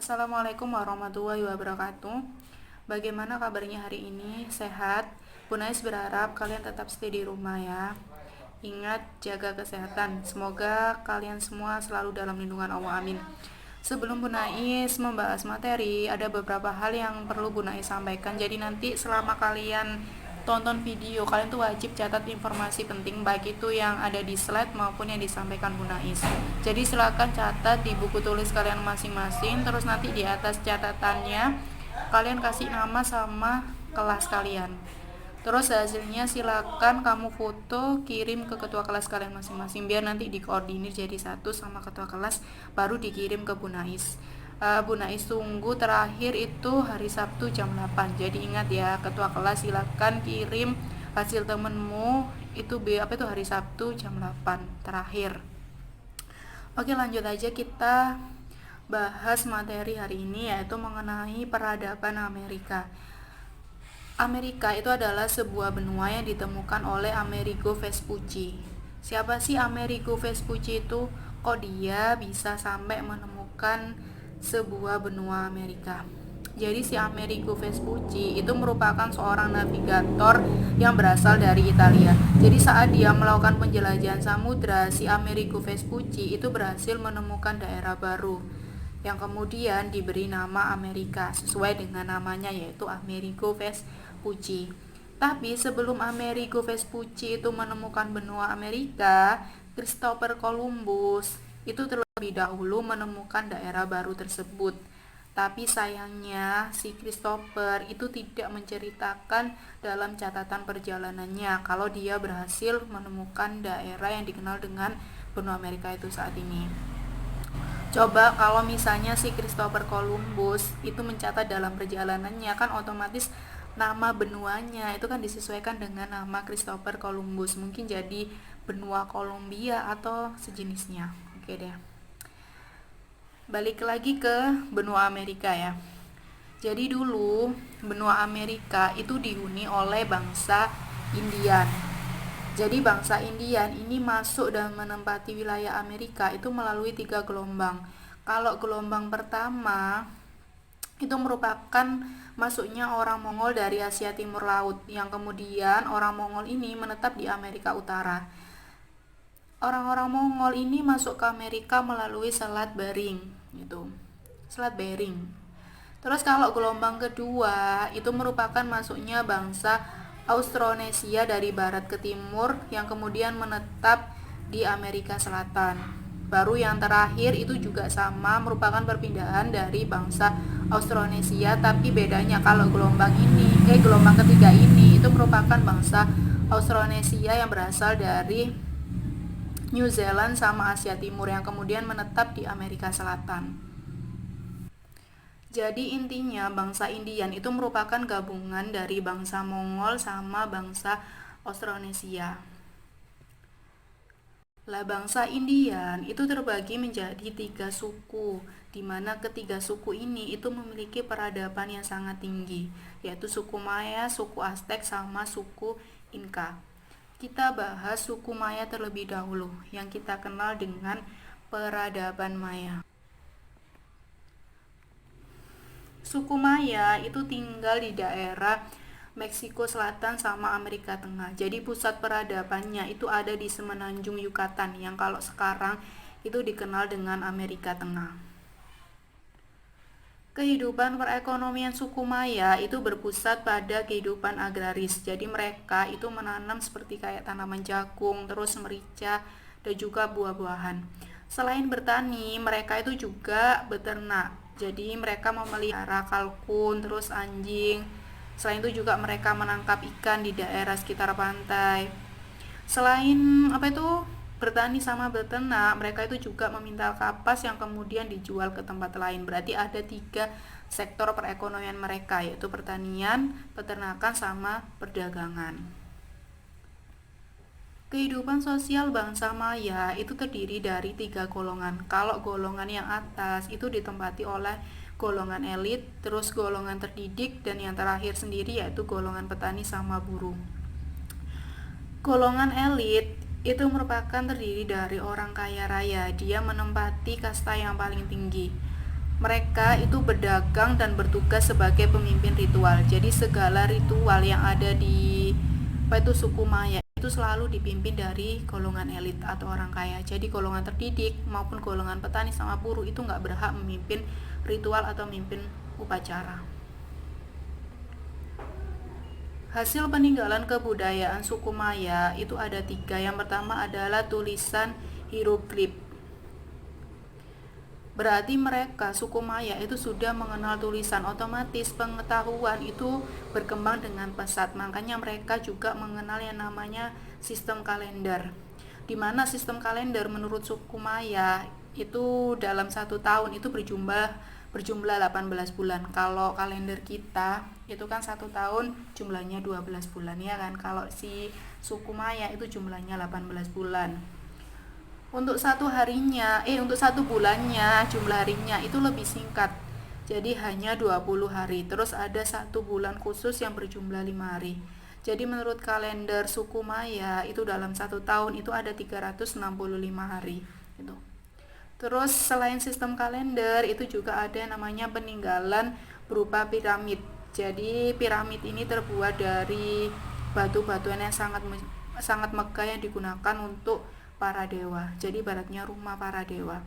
Assalamualaikum warahmatullahi wabarakatuh. Bagaimana kabarnya hari ini? Sehat? Bu Nais berharap kalian tetap stay di rumah ya. Ingat jaga kesehatan. Semoga kalian semua selalu dalam lindungan Allah. Amin. Sebelum Bu Nais membahas materi, ada beberapa hal yang perlu Bu Nais sampaikan. Jadi nanti selama kalian tonton video, kalian tuh wajib catat informasi penting, baik itu yang ada di slide maupun yang disampaikan Bu Nais. Jadi silakan catat di buku tulis kalian masing-masing. Terus nanti di atas catatannya kalian kasih nama sama kelas kalian. Terus hasilnya silakan kamu foto, kirim ke ketua kelas kalian masing-masing, biar nanti dikoordinir jadi satu sama ketua kelas, baru dikirim ke Bu Nais. Bu Nais tunggu terakhir itu hari Sabtu jam 8. Jadi ingat ya, ketua kelas silakan kirim hasil temenmu itu hari Sabtu jam 8 terakhir. Oke, lanjut aja, kita bahas materi hari ini, yaitu mengenai peradaban Amerika. Amerika itu adalah sebuah benua yang ditemukan oleh Amerigo Vespucci. Siapa sih Amerigo Vespucci itu? Kok dia bisa sampai menemukan sebuah benua Amerika? Jadi si Amerigo Vespucci itu merupakan seorang navigator yang berasal dari Italia. Jadi saat dia melakukan penjelajahan samudra, si Amerigo Vespucci itu berhasil menemukan daerah baru yang kemudian diberi nama Amerika sesuai dengan namanya, yaitu Amerigo Vespucci. Tapi sebelum Amerigo Vespucci itu menemukan benua Amerika, Christopher Columbus itu terlebih dahulu menemukan daerah baru tersebut. Tapi sayangnya si Christopher itu tidak menceritakan dalam catatan perjalanannya kalau dia berhasil menemukan daerah yang dikenal dengan benua Amerika itu saat ini. Coba kalau misalnya si Christopher Columbus itu mencatat dalam perjalanannya, kan otomatis nama benuanya itu kan disesuaikan dengan nama Christopher Columbus, mungkin jadi benua Kolombia atau sejenisnya. Oke deh, balik lagi ke benua Amerika ya. Jadi dulu benua Amerika itu dihuni oleh bangsa Indian. Jadi bangsa Indian ini masuk dan menempati wilayah Amerika itu melalui 3 gelombang. Kalau gelombang pertama itu merupakan masuknya orang Mongol dari Asia Timur Laut, yang kemudian orang Mongol ini menetap di Amerika Utara. Orang-orang Mongol ini masuk ke Amerika melalui Selat Bering gitu. Selat Bering. Terus kalau gelombang kedua itu merupakan masuknya bangsa Austronesia dari barat ke timur yang kemudian menetap di Amerika Selatan. Baru yang terakhir itu juga sama, merupakan perpindahan dari bangsa Austronesia, tapi bedanya kalau gelombang ketiga ini itu merupakan bangsa Austronesia yang berasal dari New Zealand sama Asia Timur yang kemudian menetap di Amerika Selatan. Jadi intinya bangsa Indian itu merupakan gabungan dari bangsa Mongol sama bangsa Austronesia. Lah bangsa Indian itu terbagi menjadi 3 suku, di mana ketiga suku ini itu memiliki peradaban yang sangat tinggi, yaitu suku Maya, suku Aztec sama suku Inca. Kita bahas suku Maya terlebih dahulu, yang kita kenal dengan peradaban Maya. Suku Maya itu tinggal di daerah Meksiko Selatan sama Amerika Tengah. Jadi pusat peradabannya itu ada di semenanjung Yucatan yang kalau sekarang itu dikenal dengan Amerika Tengah. Kehidupan perekonomian suku Maya itu berpusat pada kehidupan agraris. Jadi mereka itu menanam seperti kayak tanaman jagung, terus merica, dan juga buah-buahan. Selain bertani, mereka itu juga beternak. Jadi mereka memelihara kalkun, terus anjing. Selain itu juga mereka menangkap ikan di daerah sekitar pantai. Selain bertani sama beternak, mereka itu juga memintal kapas yang kemudian dijual ke tempat lain. Berarti ada 3 sektor perekonomian mereka, yaitu pertanian, peternakan, sama perdagangan. Kehidupan sosial bangsa Maya itu terdiri dari 3 golongan. Kalau golongan yang atas itu ditempati oleh golongan elit, terus golongan terdidik, dan yang terakhir sendiri yaitu golongan petani sama buruh. Golongan elit itu merupakan terdiri dari orang kaya raya. Dia menempati kasta yang paling tinggi. Mereka itu berdagang dan bertugas sebagai pemimpin ritual. Jadi segala ritual yang ada di suku Maya itu selalu dipimpin dari golongan elit atau orang kaya. Jadi golongan terdidik maupun golongan petani sama buruh itu nggak berhak memimpin ritual atau memimpin upacara. Hasil peninggalan kebudayaan suku Maya itu ada 3. Yang pertama adalah tulisan hieroglif. Berarti mereka suku Maya itu sudah mengenal tulisan, otomatis pengetahuan itu berkembang dengan pesat. Makanya mereka juga mengenal yang namanya sistem kalender. Di mana sistem kalender menurut suku Maya itu dalam 1 tahun itu berjumlah 18 bulan. Kalau kalender kita itu kan 1 tahun jumlahnya 12 bulan ya kan. Kalau si suku Maya itu jumlahnya 18 bulan. Untuk untuk 1 bulannya jumlah harinya itu lebih singkat. Jadi hanya 20 hari. Terus ada 1 bulan khusus yang berjumlah 5 hari. Jadi menurut kalender suku Maya itu dalam 1 tahun itu ada 365 hari gitu. Terus selain sistem kalender itu juga ada yang namanya peninggalan berupa piramid. Jadi piramid ini terbuat dari batu-batuan yang sangat megah yang digunakan untuk para dewa. Jadi ibaratnya rumah para dewa.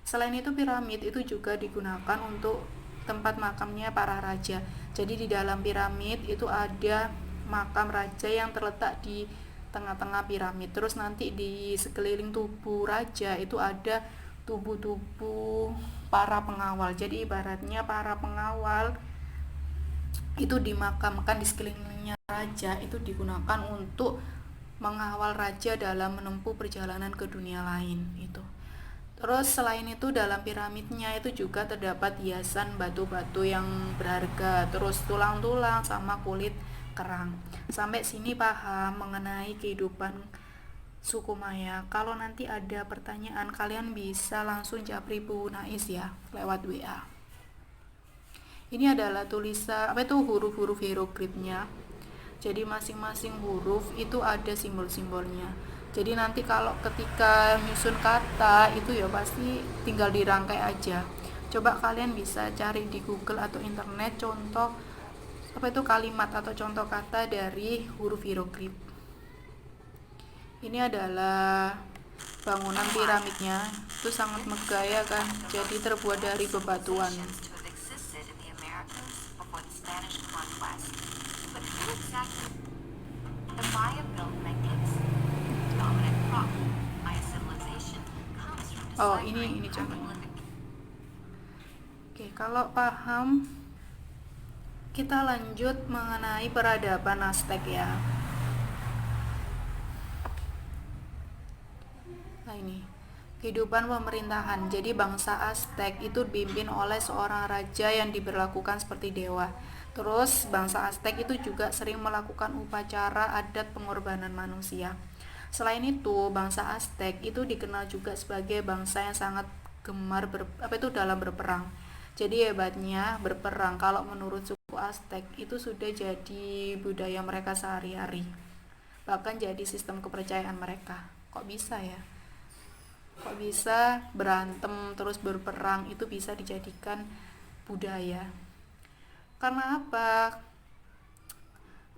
Selain itu piramid itu juga digunakan untuk tempat makamnya para raja. Jadi di dalam piramid itu ada makam raja yang terletak di tengah-tengah piramid. Terus nanti di sekeliling tubuh raja itu ada tubuh-tubuh para pengawal. Jadi ibaratnya para pengawal itu dimakamkan di sekelilingnya raja, itu digunakan untuk mengawal raja dalam menempuh perjalanan ke dunia lain itu. Terus selain itu dalam piramidnya itu juga terdapat hiasan batu-batu yang berharga, terus tulang-tulang sama kulit kerang. Sampai sini paham mengenai kehidupan suku Maya. Kalau nanti ada pertanyaan kalian bisa langsung japri Bu Nais ya lewat WA. Ini adalah tulisan huruf-huruf hieroglifnya. Jadi masing-masing huruf itu ada simbol-simbolnya. Jadi nanti kalau ketika nyusun kata itu ya pasti tinggal dirangkai aja. Coba kalian bisa cari di Google atau internet contoh kalimat atau contoh kata dari huruf hieroglif. Ini adalah bangunan piramidnya, itu sangat megah ya kan. Jadi terbuat dari bebatuan. Oh, ini contohnya. Oke, kalau paham kita lanjut mengenai peradaban Aztec ya. Nah ini kehidupan pemerintahan. Jadi bangsa Aztec itu dipimpin oleh seorang raja yang diberlakukan seperti dewa. Terus bangsa Aztec itu juga sering melakukan upacara adat pengorbanan manusia. Selain itu, bangsa Aztec itu dikenal juga sebagai bangsa yang sangat gemar dalam berperang. Jadi hebatnya berperang kalau menurut suku Aztec itu sudah jadi budaya mereka sehari-hari. Bahkan jadi sistem kepercayaan mereka. Kok bisa ya? Kok bisa berantem terus berperang itu bisa dijadikan budaya? Karena apa?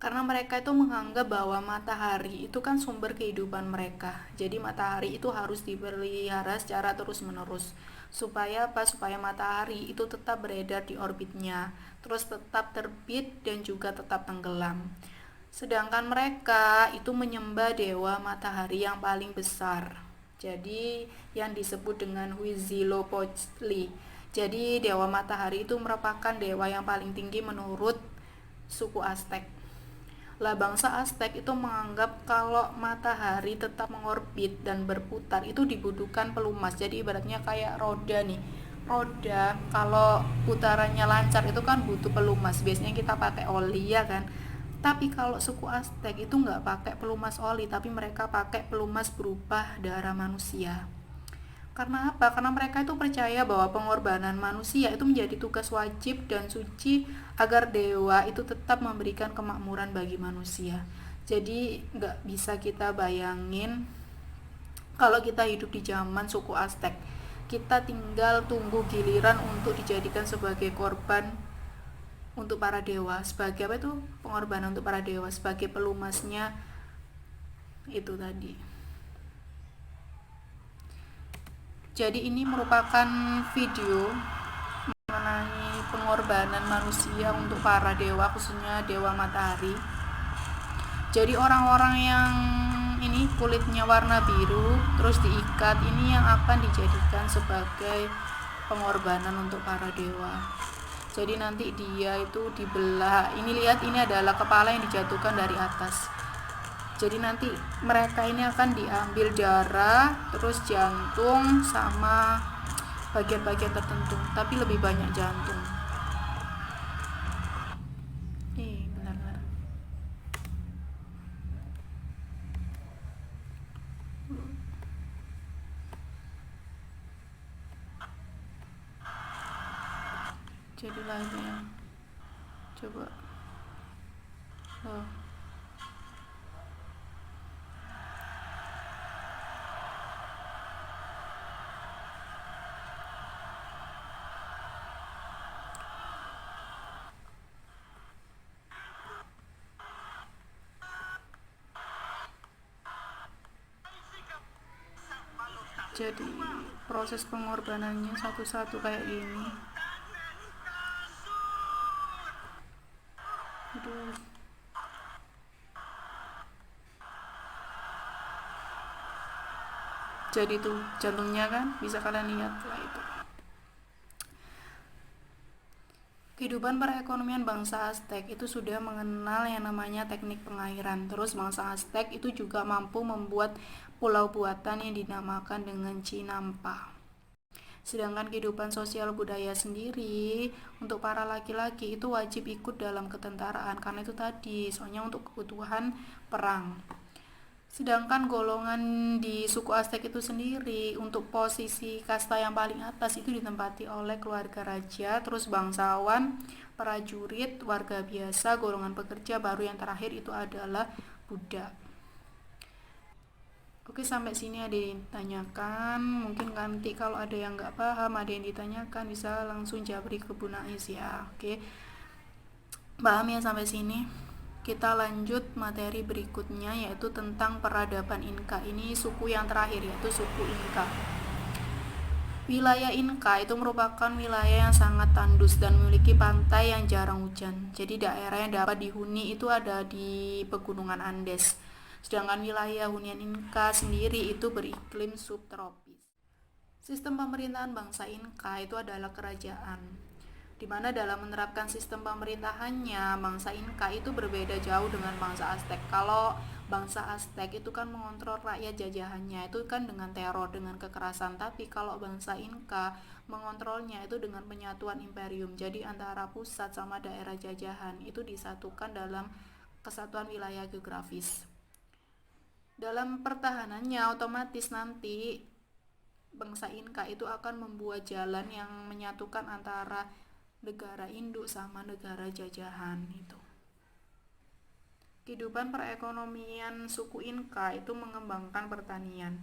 Karena mereka itu menganggap bahwa matahari itu kan sumber kehidupan mereka. Jadi matahari itu harus dipelihara secara terus-menerus. Supaya apa? Supaya matahari itu tetap beredar di orbitnya, terus tetap terbit dan juga tetap tenggelam. Sedangkan mereka itu menyembah dewa matahari yang paling besar. Jadi yang disebut dengan Huitzilopochtli. Jadi dewa matahari itu merupakan dewa yang paling tinggi menurut suku Aztec. Lah bangsa Aztec itu menganggap kalau matahari tetap mengorbit dan berputar itu dibutuhkan pelumas. Jadi ibaratnya kayak roda nih. Roda kalau putarannya lancar itu kan butuh pelumas. Biasanya kita pakai oli ya kan. Tapi kalau suku Aztec itu nggak pakai pelumas oli, tapi mereka pakai pelumas berupa darah manusia. Karena apa? Karena mereka itu percaya bahwa pengorbanan manusia itu menjadi tugas wajib dan suci agar dewa itu tetap memberikan kemakmuran bagi manusia. Jadi nggak bisa kita bayangin kalau kita hidup di zaman suku Aztec. kita tinggal tunggu giliran untuk dijadikan sebagai korban untuk para dewa, sebagai apa itu, pengorbanan untuk para dewa, sebagai pelumasnya itu tadi. Jadi ini merupakan video mengenai pengorbanan manusia untuk para dewa, khususnya dewa matahari. Jadi orang-orang yang ini kulitnya warna biru terus diikat, ini yang akan dijadikan sebagai pengorbanan untuk para dewa. Jadi nanti dia itu dibelah. Ini lihat, ini adalah kepala yang dijatuhkan dari atas. Jadi nanti mereka ini akan diambil darah, terus jantung sama bagian-bagian tertentu, tapi lebih banyak jantung. Benar-benar. Jadi lagi ya. Coba. Jadi proses pengorbanannya satu-satu kayak gini. Aduh. Jadi tuh jantungnya kan bisa kalian lihat lah itu. Kehidupan perekonomian bangsa Aztec itu sudah mengenal yang namanya teknik pengairan. Terus bangsa Aztec itu juga mampu membuat pulau buatan yang dinamakan dengan Chinampa. Sedangkan kehidupan sosial budaya sendiri untuk para laki-laki itu wajib ikut dalam ketentaraan, karena itu tadi soalnya untuk kebutuhan perang. Sedangkan golongan di suku Aztec itu sendiri untuk posisi kasta yang paling atas itu ditempati oleh keluarga raja, terus bangsawan, prajurit, warga biasa, golongan pekerja, baru yang terakhir itu adalah budak. Oke, sampai sini ada yang ditanyakan. Mungkin nanti kalau ada yang nggak paham, ada yang ditanyakan, bisa langsung jabri ke Bu Nais ya. Oke, paham ya sampai sini? Kita lanjut materi berikutnya, yaitu tentang peradaban Inka. Ini suku yang terakhir, yaitu suku Inka. Wilayah Inka itu merupakan wilayah yang sangat tandus dan memiliki pantai yang jarang hujan. Jadi daerah yang dapat dihuni itu ada di pegunungan Andes. Sedangkan wilayah hunian Inka sendiri itu beriklim subtropis. Sistem pemerintahan bangsa Inka itu adalah kerajaan, di mana dalam menerapkan sistem pemerintahannya, bangsa Inka itu berbeda jauh dengan bangsa Aztec. Kalau bangsa Aztec itu kan mengontrol rakyat jajahannya itu kan dengan teror, dengan kekerasan. Tapi kalau bangsa Inka mengontrolnya itu dengan penyatuan imperium. Jadi antara pusat sama daerah jajahan itu disatukan dalam kesatuan wilayah geografis. Dalam pertahanannya otomatis nanti bangsa Inka itu akan membuat jalan yang menyatukan antara negara induk sama negara jajahan itu. Kehidupan perekonomian suku Inka itu mengembangkan pertanian.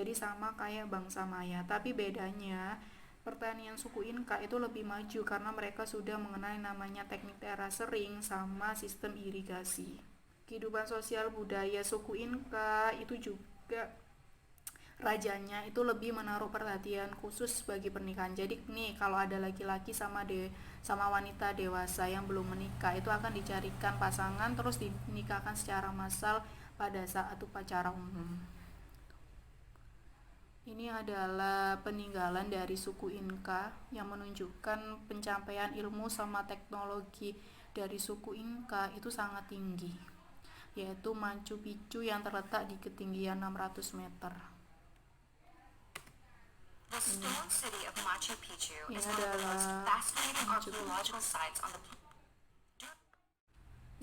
Jadi sama kayak bangsa Maya, tapi bedanya pertanian suku Inka itu lebih maju karena mereka sudah mengenal namanya teknik terasering sama sistem irigasi. Kehidupan sosial budaya suku Inka itu juga rajanya itu lebih menaruh perhatian khusus bagi pernikahan. Jadi nih kalau ada laki-laki sama wanita dewasa yang belum menikah itu akan dicarikan pasangan terus dinikahkan secara massal pada saat upacara umum. Ini adalah peninggalan dari suku Inka yang menunjukkan pencapaian ilmu sama teknologi dari suku Inka itu sangat tinggi, yaitu Machu Picchu yang terletak di ketinggian 600 meter. The stone city of Machu Picchu Ini is one of the most adalah fascinating Machu archaeological sites on the planet.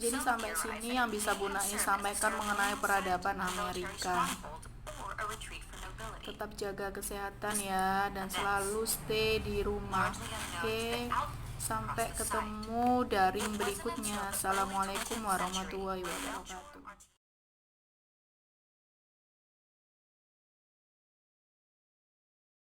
Jadi sampai sini yang bisa Bu Nais sampaikan mengenai peradaban Amerika. Tetap jaga kesehatan ya dan selalu stay di rumah. Oke, sampai ketemu daring berikutnya. Assalamualaikum warahmatullahi wabarakatuh.